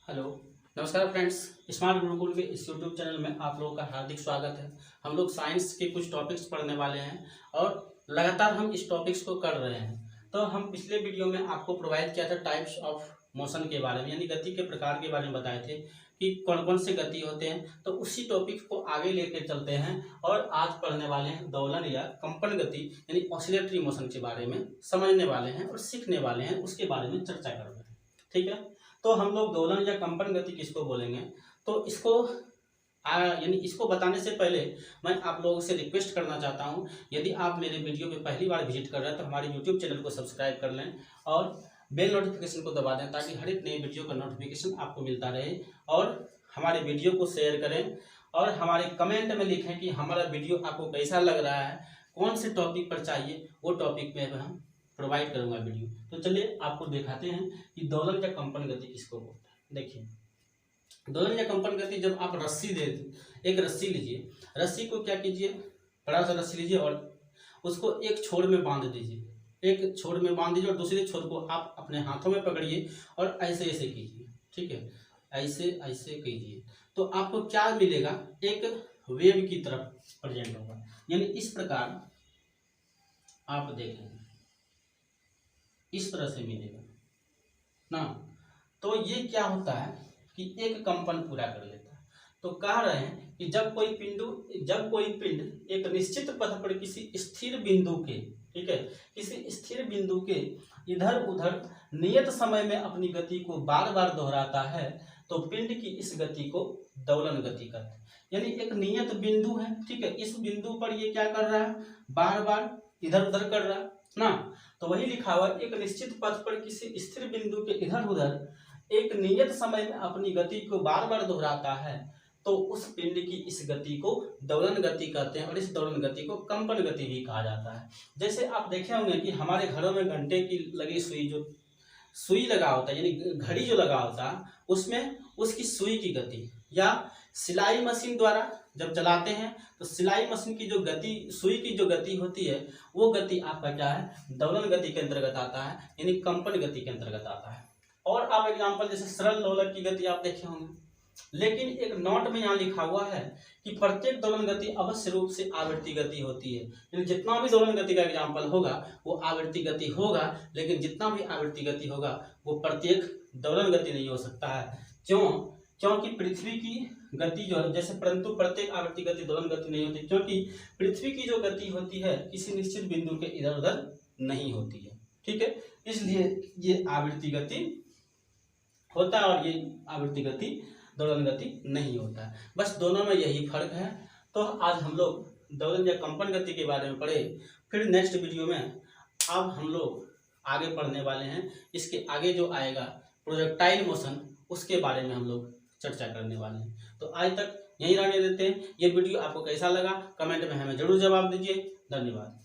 Hello, नमस्कार friends. Smart Gurukul के इस यूट्यूब चैनल में आप लोगों का हार्दिक स्वागत है। हम लोग साइंस के कुछ टॉपिक्स पढ़ने वाले हैं और लगातार हम इस टॉपिक्स को कर रहे हैं। तो हम पिछले वीडियो में आपको प्रोवाइड किया था टाइप्स ऑफ मोशन के बारे में, यानी गति के प्रकार के बारे में बताए थे कि कौन कौन से गति होते हैं। तो उसी टॉपिक को आगे लेकर चलते हैं और आज पढ़ने वाले हैं दोलन या कंपन गति यानी ऑसिलेटरी मोशन के बारे में समझने वाले हैं और सीखने वाले हैं, उसके बारे में चर्चा कर रहे हैं। ठीक है, तो हम लोग दोलन या कंपन गति किसको बोलेंगे, तो इसको यानी इसको बताने से पहले मैं आप लोगों से रिक्वेस्ट करना चाहता हूं, यदि आप मेरे वीडियो पे पहली बार विजिट कर रहे हैं तो हमारे यूट्यूब चैनल को सब्सक्राइब कर लें और बेल नोटिफिकेशन को दबा दें ताकि हर एक नई वीडियो का नोटिफिकेशन आपको मिलता रहे। और हमारे वीडियो को शेयर करें और हमारे कमेंट में लिखें कि हमारा वीडियो आपको कैसा लग रहा है, कौन से टॉपिक पर चाहिए, वो टॉपिक पे हम प्रोवाइड करूंगा वीडियो। तो चलिए आपको दिखाते हैं कि दोलन या कंपन गति किसको बोलते हैं। देखिए, दोलन या कंपन गति जब आप रस्सी एक रस्सी लीजिए, रस्सी को क्या कीजिए, बड़ा सा रस्सी लीजिए और उसको एक छोर में बांध दीजिए, एक छोर में बांध दीजिए और दूसरे छोर को आप अपने हाथों में पकड़िए और ऐसे ऐसे कीजिए। ठीक है, ऐसे ऐसे कीजिए तो आपको क्या मिलेगा, एक वेव की तरफ प्रेजेंट होगा। यानी इस प्रकार आप देखेंगे, इस तरह से मिलेगा ना। तो ये क्या होता है कि एक कंपन पूरा कर लेता है। तो कह रहे हैं कि जब कोई पिंड एक निश्चित पथ पर किसी स्थिर बिंदु के, ठीक है, किसी स्थिर बिंदु के इधर उधर नियत समय में अपनी गति को बार बार दोहराता है तो पिंड की इस गति को दोलन गति कहते हैं। यानी एक नियत बिंदु है, ठीक है, इस बिंदु पर ये क्या कर रहा है, बार बार इधर उधर कर रहा है ना। तो वही लिखा हुआ, एक निश्चित पथ पर किसी स्थिर बिंदु के इधर उधर एक नियत समय में अपनी गति को बार बार दोहराता है तो उस पिंड की इस गति को दोलन गति कहते हैं और इस दोलन गति को कंपन गति भी कहा जाता है। जैसे आप देखे होंगे कि हमारे घरों में घंटे की लगी सुई, जो सुई लगा होता है यानी घड़ी जो लगा होता है, उसमें उसकी सुई की गति, या सिलाई मशीन द्वारा जब चलाते हैं तो सिलाई मशीन की जो गति, सुई की जो गति होती है, वो गति आपका क्या है, दोलन गति के अंतर्गत आता है, यानी कंपन गति के अंतर्गत आता है। और आप एग्जांपल जैसे सरल दोलक की गति आप देखे होंगे, लेकिन एक नोट में यहाँ लिखा हुआ है कि प्रत्येक दोलन गति अवश्य रूप से आवृत्ति गति होती है। यानी जितना भी दोलन गति का एग्जाम्पल होगा वो आवृत्ति गति होगा, लेकिन जितना भी आवृत्ति गति होगा वो प्रत्येक दोलन गति नहीं हो सकता है। क्योंकि पृथ्वी की गति जो है, जैसे परंतु प्रत्येक आवृत्ति गति दोलन गति नहीं होती, क्योंकि पृथ्वी की जो गति होती है किसी निश्चित बिंदु के इधर उधर नहीं होती है। ठीक है, इसलिए ये आवृत्ति गति होता है और ये आवृत्ति गति दोलन गति नहीं होता है। बस दोनों में यही फर्क है। तो आज हम लोग दोलन या कंपन गति के बारे में पढ़े, फिर नेक्स्ट वीडियो में अब हम लोग आगे पढ़ने वाले हैं, इसके आगे जो आएगा प्रोजेक्टाइल मोशन, उसके बारे में हम लोग चर्चा करने वाले हैं। तो आज तक यहीं रहने देते हैं। ये वीडियो आपको कैसा लगा कमेंट में हमें जरूर जवाब दीजिए। धन्यवाद।